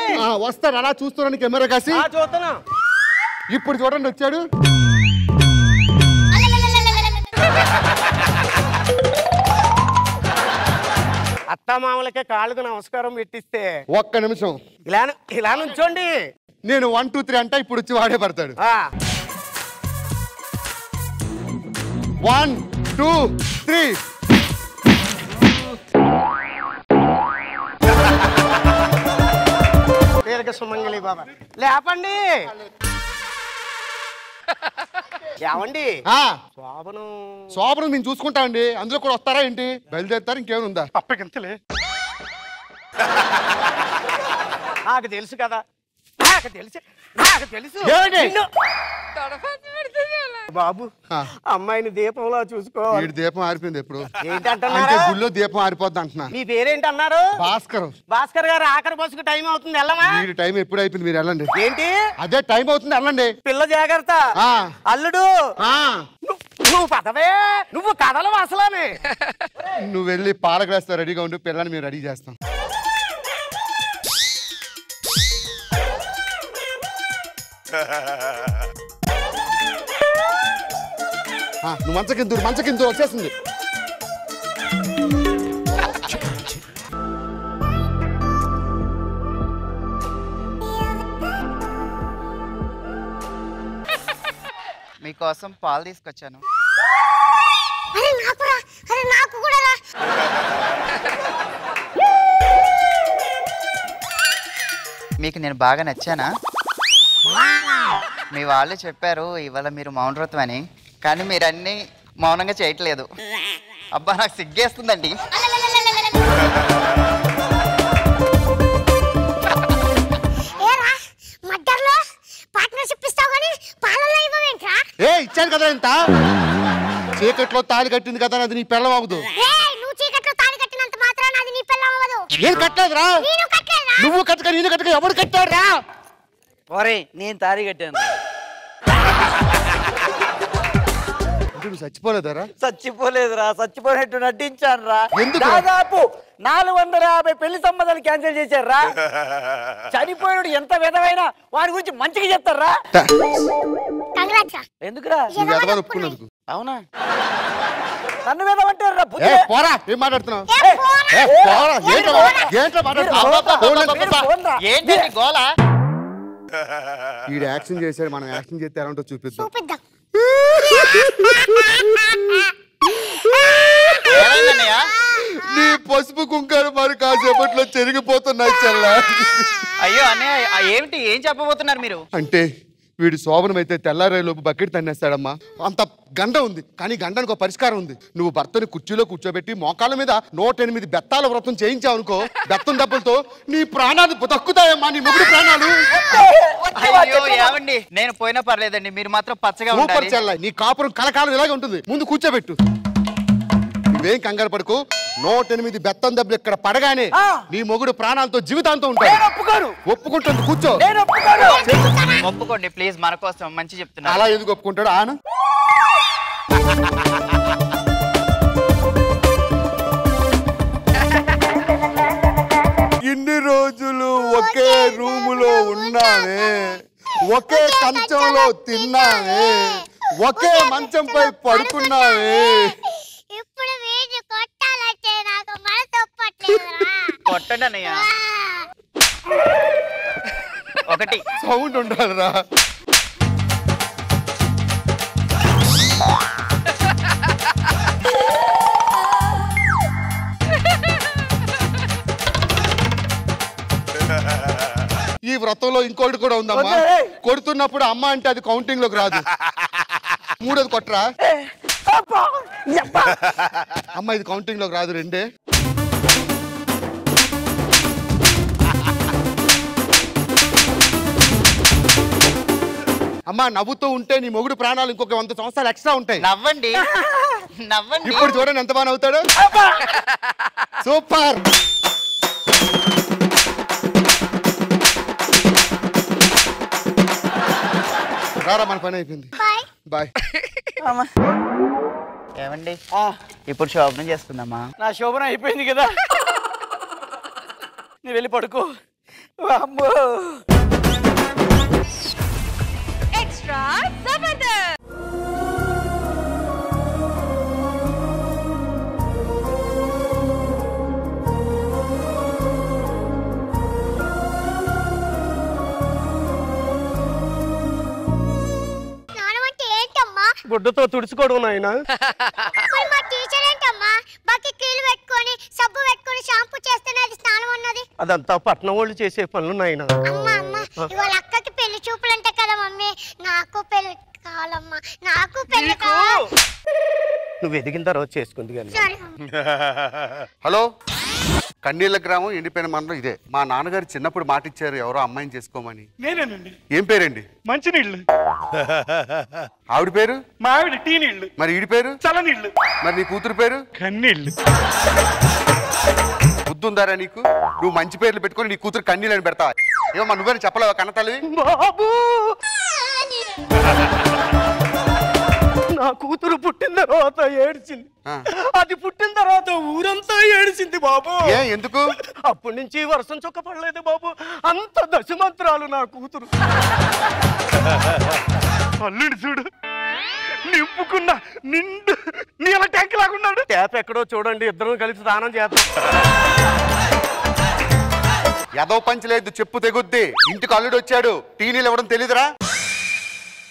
వస్తాను, అలా చూస్తున్నాను కెమెరా కాసి. చూస్తున్నా. ఇప్పుడు చూడండి వచ్చాడు. అత్తమామలకే కాళ్ళకు నమస్కారం పెట్టిస్తే ఒక్క నిమిషం ఇలా నుంచోండి. నేను 1 2 3 అంటే ఇప్పుడు వచ్చి వాడే పడతాడు. 1 2 3. దీర్ఘ సుమంగళి బాబా లేపండి. ఏమండి శోభనం మేము చూసుకుంటా అండి. అందులో కూడా వస్తారా ఏంటి? బయలుదేరుతారు, ఇంకేమైనా అప్పగింతలే. నాకు తెలుసు కదా, నాకు తెలుసు. బాబు అమ్మాయిని దీపంలో చూసుకో. దీపం ఆరిపోయింది ఎప్పుడు. ఏంటంటే గుళ్ళో దీపం ఆరిపోద్ది అంటున్నా. మీ పేరేంటి అన్నారు? భాస్కర్ గారు. ఆఖరి బస్సుకు టైం అవుతుంది, వెళ్ళమా? టైం ఎప్పుడు అయిపోయింది, మీరు వెళ్ళండి. ఏంటి? అదే టైం అవుతుంది, వెళ్ళండి. పిల్ల జాగ్రత్త. అల్లుడు నువ్వు పదవే, నువ్వు కథలు అసలానే. నువ్వు వెళ్ళి పాల గ్లాస్ రెడీగా ఉండి పిల్లని మేము రెడీ చేస్తాం. నువ్వు మంచకిందూరు వచ్చేసింది. మీకోసం పాలు తీసుకొచ్చాను. మీకు నేను బాగా నచ్చానా? మీ వాళ్ళు చెప్పారు ఇవాళ మీరు మౌనవ్రతం అని, కానీ మీరు అన్ని మౌనంగా చేయట్లేదు. అబ్బా నాకు సిగ్గేస్తుందండి. ఇచ్చాను కదా ఇంత. చీకట్లో తాళి కట్టింది కదా, అది నీ పెళ్ళం అవ్వదు. నేను కట్టలేదురా. నువ్వు కట్టక నేను కట్టక ఎవరు కట్టాడు రా? ఒరే నేను తాళి కట్టాను. నువ్వు చచ్చిపోలేదారా? చచ్చిపోలేదురా, చచ్చిపోయినట్టు నటించాను రా. ఎందుకు? దాదాపు 450 పెళ్లి సంబంధాలు క్యాన్సిల్ చేశారా. చనిపోయినాడు ఎంత విధమైన వాడి గురించి మంచిగా చెప్తారా. ఎందుకురా? అవునా? నన్ను విధమంటారా? పోరా, ఏం మాట్లాడుతున్నావు? ఈడు యాక్షన్ చేశాడు, మనం యాక్షన్ చేస్తే ఎలా ఉంటుందో చూపిద్దాం. నీ పసుపు కుంకాలు మరి కాసేపట్లో చెరిగిపోతున్నాయి చెల్లా. అయ్యో అన్నయ్య, ఏమిటి, ఏం చెప్పబోతున్నారు మీరు? అంటే వీడు శోభనం అయితే తెల్లారేలోపు బకెట్ తన్నేస్తాడమ్మా. అంత గండ ఉంది, కానీ గండానికి ఒక పరిష్కారం ఉంది. నువ్వు భర్తని కుర్చీలో కూర్చోబెట్టి మోకాళ్ళ మీద 108 బెత్తాల వ్రతం చేయించావు అనుకో, బెత్తం డబ్బులతో నీ ప్రాణాలు దక్కుతాయమ్మా, నీ మొగుడు ప్రాణాలు. నేను పోయినా పర్లేదండి, మీరు మాత్రం పచ్చగా సూపర్ చెల్ల, నీ కాపురం కలకాలం ఇలాగే ఉంటుంది. ముందు కూర్చోబెట్టు, నువ్వేం కంగారు పడుకో. 108 బెత్తం దెబ్బలు ఇక్కడ పడగానే నీ మొగుడు ప్రాణాలతో జీవితాంతం ఉంటాడు. ఒప్పుకుంటుంది, కూర్చో. ఒప్పుకోండి ప్లీజ్, మన కోసం మంచి చెప్తున్నా. అలా ఎందుకు ఒప్పుకుంటాడు? ఆను ఇన్ని రోజులు ఒకే రూములో ఉన్నానే, ఒకే కంచంలో తిన్నానే, ఒకే మంచంపై పడుకున్నావే. ఇప్పుడు వీడిని కొట్టాలంటే నాకు మనసు ఒప్పట్లేదురా. కొట్టండి అన్నయ్య. ఒకటి సౌండ్ ఉండాలిరా. ఈ వ్రతంలో ఇంకోటి కూడా ఉందమ్మా. కొడుతున్నప్పుడు అమ్మ అంటే అది కౌంటింగ్ లోకి రాదు. మూడోది కొట్టరా. అమ్మ ఇది కౌంటింగ్ లోకి రాదు. రెండే. అమ్మా నవ్వుతూ ఉంటే నీ మొగుడు ప్రాణాలు ఇంకొక 100 సంవత్సరాలు ఎక్స్ట్రా ఉంటాయి. నవ్వండి నవ్వండి. ఇప్పుడు చూడండి ఎంత బాగా నవ్వుతాడు. సూపర్. రారా, మన పని అయిపోయింది. బాయ్. ఏమండి ఇప్పుడు శోభనం చేసుకుందామా? నా శోభనం అయిపోయింది కదా, నువ్వు వెళ్ళి పడుకో. అమ్మో ఎక్స్ట్రా జబర్దస్త్. గుడ్డతో తుడుచుకోవడం నాయన. మా టీచర్ ఏంటమ్మా బకెట్ నీళ్ళు పెట్టుకొని సబ్బు పెట్టుకొని షాంపూ చేస్తేనే అది స్నానం అన్నది. అదంతా పట్నం వాళ్ళు చేసే పనులు నాయన. అమ్మా అమ్మా ఇవాళ అక్కకి పెళ్లి చూపులు అంట కదా మమ్మీ, నాకు పెళ్లి కావాలమ్మా, నాకు పెళ్లి కావాలి. నువ్వు ఎదిగిన తర్వాత చేసుకుంది కానీ. హలో, కన్నీళ్ళ గ్రామం ఎండిపోయిన మండలం ఇదే. మా నాన్నగారు చిన్నప్పుడు మాట ఇచ్చారు ఎవరో అమ్మాయిని చేసుకోమని. నేనేనండి. ఏం పేరండి? మంచినీళ్ళు. ఆవిడ పేరు? మా ఆవిడ టీ నీళ్లు. మరి ఈడి పేరు? చల్లనీళ్ళు. మరి నీ కూతురు పేరు? కన్నీళ్ళు. బుద్ధుందారా నీకు? నువ్వు మంచి పేర్లు పెట్టుకొని నీ కూతురు కన్నీళ్ళు అని పెడతావా? ఏమో నువ్వేనా చెప్పలేవా కన్న తల్లి? నా కూతురు పుట్టిన తర్వాత ఏడ్చింది, అది పుట్టిన తర్వాత ఊరంతా ఏడ్చింది బాబు. ఎందుకు? అప్పటి నుంచి వర్షం చొక్క పడలేదు బాబు, అంత దశమంత్రాలు నా కూతురు. అల్లుడు చూడు నింపుకున్న నిండు నీళ్ళ ట్యాంక్ లాగున్నాడు. ట్యాప్ ఎక్కడో చూడండి, ఇద్దరం కలిసి స్నానం చేద్దాం. ఎదో పంచి లేదు, చెప్పు తెగుద్ది. ఇంటికి అల్లుడు వచ్చాడు, టీ నీళ్ళు ఇవ్వడం తెలీదురా?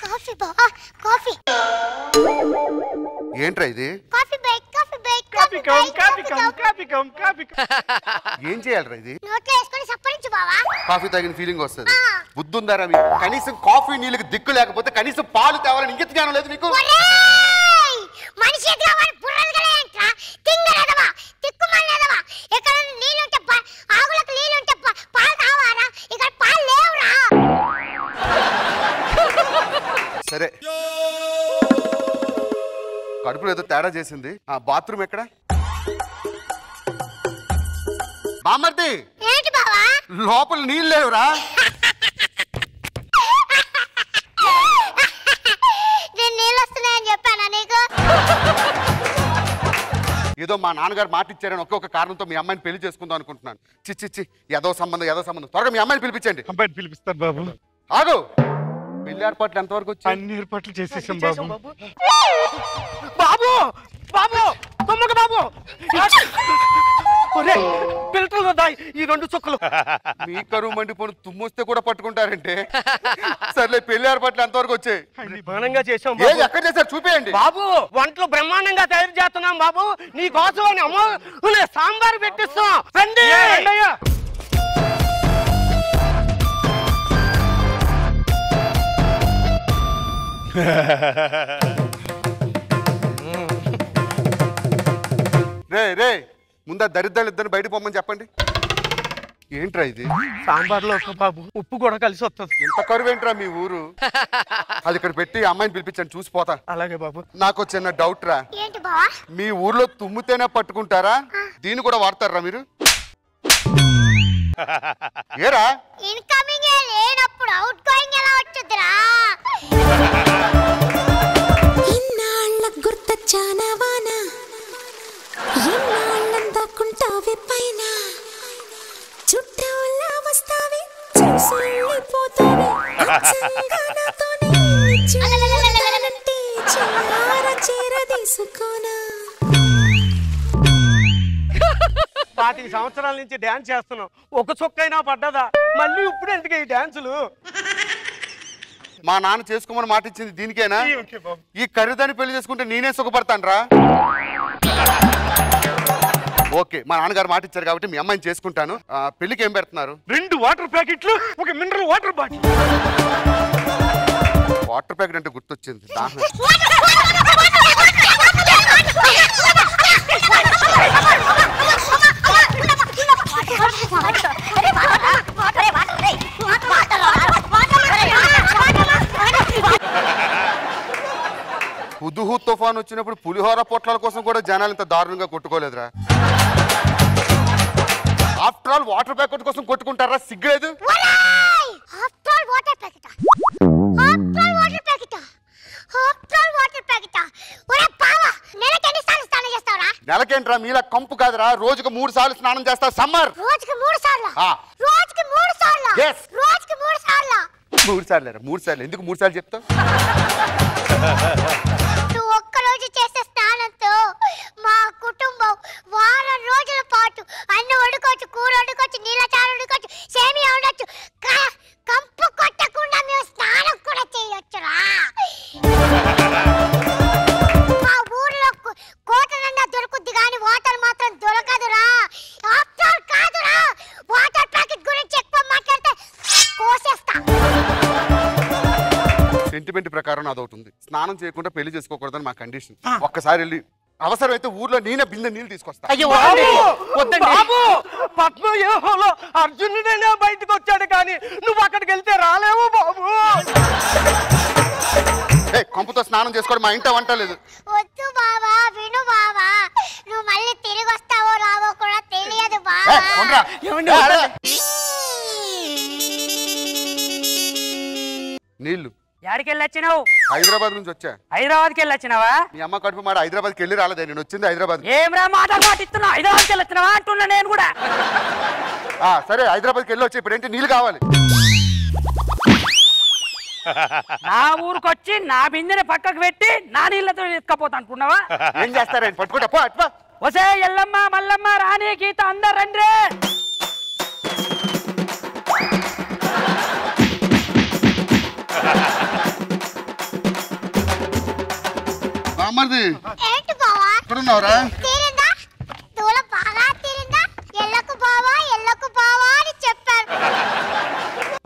కాఫీ బావా, కాఫీ. ఏంట్రా ఇది? Coffee break, coffee break, coffee come, coffee come, coffee come, coffee come. ఏం చేయాలరా ఇది? నోట్లో వేసుకొని సప్పరించు బావా. కాఫీ తాగిన ఫీలింగ్ వస్తుంది. బుద్ధుందారా మీకు? కనీసం కాఫీ నీళ్ళకి దిక్కు లేకపోతే కనీసం పాలు తేవాలని ఇంగిత జ్ఞానం లేదు నీకు? మనిషి బుర్రలు గలేంట్రా తింగరదవా, తిక్కుమల్లదవా. ఇక్కడ నీళ్ళుంటే ఆగులకు నీళ్ళుంటే పాలు కావారా? ఇక్కడ పాలు లేవురా. సరే, కడుపులో ఏదో తేడా చేసింది. బాత్రూమ్ ఎక్కడ? బామర్ది ఏంటి బావా? లోపల నీళ్ళు లేవురా. ఏదో మా నాన్నగారు మాట ఇచ్చారని ఒక్కొక్క కారణంతో మీ అమ్మాయిని పెళ్లి చేసుకుందాం అనుకుంటున్నాను. చిచ్చి ఏదో సంబంధం త్వరగా మీ అమ్మాయిని పిలిపించండి. అబ్బాయిని పిలిపిస్తాను బాబు. ఆగు. పెళ్లి ఏర్పాట్లు ఎంతవరకు వచ్చాయి? అన్ని ఏర్పాట్లు చేసేసాం బాబు. బాబు బాబు తొమ్మక బాబు పిల్లలు దాయి ఈ 2 చుక్కలు. మీ కరువు మండిపోను తుమ్మొస్తే కూడా పట్టుకుంటారంటే. సర్లే పెళ్లి ఏర్పాట్లు ఎంతవరకు వచ్చాయి? బ్రహ్మాండంగా చేసాం. ఏది ఎక్కడ చేశారు చూపేయండి. బాబు వంటలు బ్రహ్మాండంగా తయారు చేస్తున్నాం బాబు. నీ కోసం అని అమ్మ సాంబార్ పెట్టిస్తాం. రండి. రే ముందా దరిద్రాలు ఇద్దరు బయట పొమ్మని చెప్పండి. ఏంట్రా ఇది? సాంబార్లో బాబు ఉప్పు కూడా కలిసి వస్తుంది. ఎంత కరువు ఏంట్రా మీ ఊరు? అది ఇక్కడ పెట్టి అమ్మాయిని పిలిపించండి చూసిపోతా. అలాగే బాబు. నాకు చిన్న డౌట్ రా. ఏంటి బావా? మీ ఊర్లో తుమ్మితేనే పట్టుకుంటారా? దీన్ని కూడా వాడతారా మీరు? ఏరా ఇన్కమింగ్ లేనప్పుడు అవుట్ గోయింగ్ ఎలా వచ్చుద్దిరా? ఇన్నాళ్ళ గుర్తొచ్చానవానా, ఇన్నాళ్ళందాకుంటావే పైన, చుట్టూలా వస్తావే చూసిపోతావే అచ్చంగా నాతోనే చూడాలంటే చీర తీసుకోనా. 25 సంవత్సరాల నుంచి డాన్స్ చేస్తున్నాం. ఒక చుక్కైనా పడ్డదా? మళ్ళీ ఇప్పుడు ఎందుకు ఈ డాన్సులు? మా నాన్న చేసుకోమని మాట ఇచ్చింది దీనికేనా? ఈ ఖరీదాన్ని పెళ్లి చేసుకుంటే నేనే సుఖపడతాను రా. ఓకే మా నాన్నగారు మాట ఇచ్చారు కాబట్టి మీ అమ్మాయిని చేసుకుంటాను. పెళ్లికి ఏం పెడుతున్నారు? 2 వాటర్ ప్యాకెట్లు, ఒక mineral water bottle. Water packet అంటే గుర్తొచ్చింది. హుదుహు తుఫాన్ వచ్చినప్పుడు పులిహోర పొట్లాల కోసం కూడా జనాలు ఇంత దారుణంగా కొట్టుకోలేదురా. ఆఫ్టర్ ఆల్ వాటర్ ప్యాకెట్ కోసం కొట్టుకుంటారా? సిగ్గులేదు. నెలకేంట్రా మీలా కంపు కాదురా. రోజుకు 3 సార్లు స్నానం చేస్తా. సమ్మర్ రోజుకి 3 సార్లు. 3 సార్లు ఎందుకు 3 సార్లు చెప్తావు? నువ్వు ఒక్కరోజు చేసే స్నానంతో మా కుటుంబం వారం రోజుల పాటు అన్నం వండుకోవచ్చు, కూర వండుకోవచ్చు, నీళ్ళ చారు వండుకోవచ్చు, సేమియా వండొచ్చు. కంపు కొట్టకుండా మేము స్నానం కూడా చేయొచ్చురా. మా ఊర్లో కోట నిండా దొరుకుద్ది కానీ వాటర్ మాత్రం దొరకదురా. ఆఫ్టర్ కాదురా, వాటర్ ప్యాకెట్ గురించి ఎక్కువ మాట్లాడితే కోసేస్తా. సెంటిమెంట్ ప్రకారం అదొకటి ఉంది. స్నానం చేయకుండా పెళ్లి చేసుకోకూడదని మా కండిషన్. ఒక్కసారి వెళ్ళి అవసరమైతే ఊర్లో నేనే బిందె నీళ్ళు తీసుకొస్తా. బాబు పద్మవ్యూహంలో అర్జునుడైనా బయటకు వచ్చాడు కానీ నువ్వు అక్కడికి వెళ్తే రాలేవు బాబు. కంపుతో స్నానం చేసుకోవడం మా ఇంట వంట లేదు. వద్దు బావా, విను బావా. నువ్వు మళ్ళీ తిరిగి వస్తావో రావో కూడా తెలియదు బావా. నీళ్లు యాడికి వెళ్ళొచ్చినావు? హైదరాబాద్ నుంచి వచ్చా. హైదరాబాద్కి వెళ్ళొచ్చినావా? మీ అమ్మ కడుపు మాట హైదరాబాద్కి వెళ్ళి రాలేదే. నేను వచ్చింది హైదరాబాద్. ఏమ్రా మాటలు మాటిస్తున్నావు? హైదరాబాద్కి వెళ్ళొచ్చినావా అంటున్నా నేను కూడా. సరే హైదరాబాద్కి వెళ్ళి వచ్చి ఇప్పుడు ఏంటి నీళ్ళు కావాలి? నా ఊరికి వచ్చి నా బిందెని పక్కకు పెట్టి నా నీళ్ళతో ఎత్తుకపోతా అనుకున్నావా? ఏం చేస్తారండి? పట్టుకుంటా. వసే ఎల్లమ్మ మల్లమ్మ రాణి గీత అందరు రండి. ఏంటి బావా? ఎక్కడున్నావురా? తీరిందా? దూల బాగా తీరిందా? ఎల్లకు బావా అని చెప్పారు.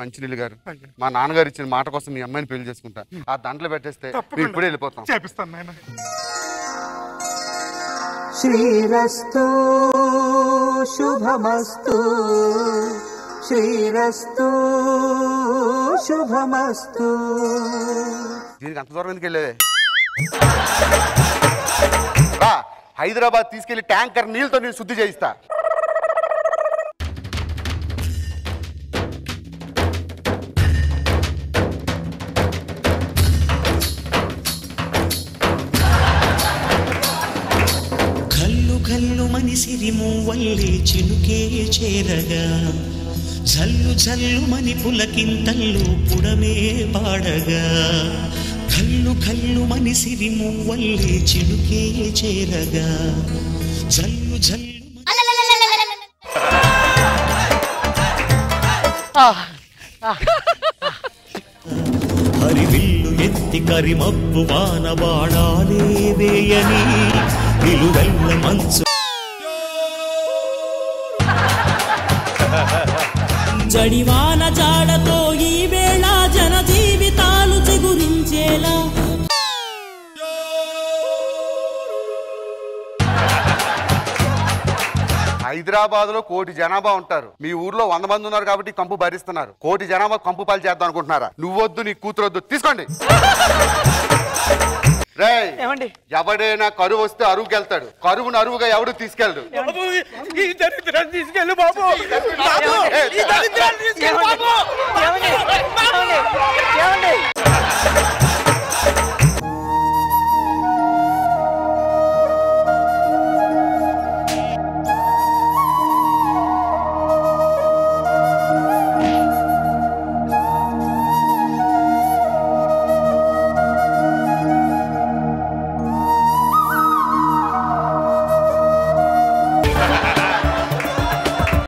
మంచినీళ్ళు గారు, మా నాన్నగారు ఇచ్చిన మాట కోసం మీ అమ్మాయిని పెళ్లి చేసుకుంటా. ఆ దాంట్లో పెట్టేస్తే ఇప్పుడే వెళ్ళిపోతాం. చేపిస్తాను నాయన. శ్రీరస్తు శుభమస్తు, శ్రీరస్తు శుభమస్తు. దీనికి అంత దూరం ఎందుకు వెళ్ళేదే? హైదరాబాద్ తీసుకెళ్లి ట్యాంకర్ నీళ్ళతో నేను శుద్ధి చేయిస్తా. కల్లు మనిసిరి మువ్వల్లే చినుకే చేరగా జల్లు జల్లు మని పులకింతల్లో పుడమే పాడగా కల్లు కల్లు మనిసిరి మువ్వల్లే చినుకే చేరగా జల్లు జల్లు హరివిల్లు ఎత్తి కరిమప్పు వాన బాణాలే వేయని నిలువెల్ల మంచు జడివాన జాడతో ఈ వేళ జన జీవితాలు చిగురించేలా హైదరాబాద్ లో 1 కోటి జనాభా ఉంటారు. మీ ఊర్లో 100 మంది ఉన్నారు కాబట్టి కంపు భరిస్తున్నారు. 1 కోటి జనాభా కంపు పాలు చేద్దాం అనుకుంటున్నారా? నువ్వొద్దు, నీ కూతురొద్దు, తీసుకోండి. రేయ్, ఎవడైనా కరువు వస్తే అరువుకి వెళ్తాడు. కరువును అరువుగా ఎవడు తీసుకెళ్ళడు. ఈ దరిద్రాన్ని తీసుకెళ్ళు బాబు. ఈ దరిద్రాన్ని తీసుకెళ్ళు బాబు.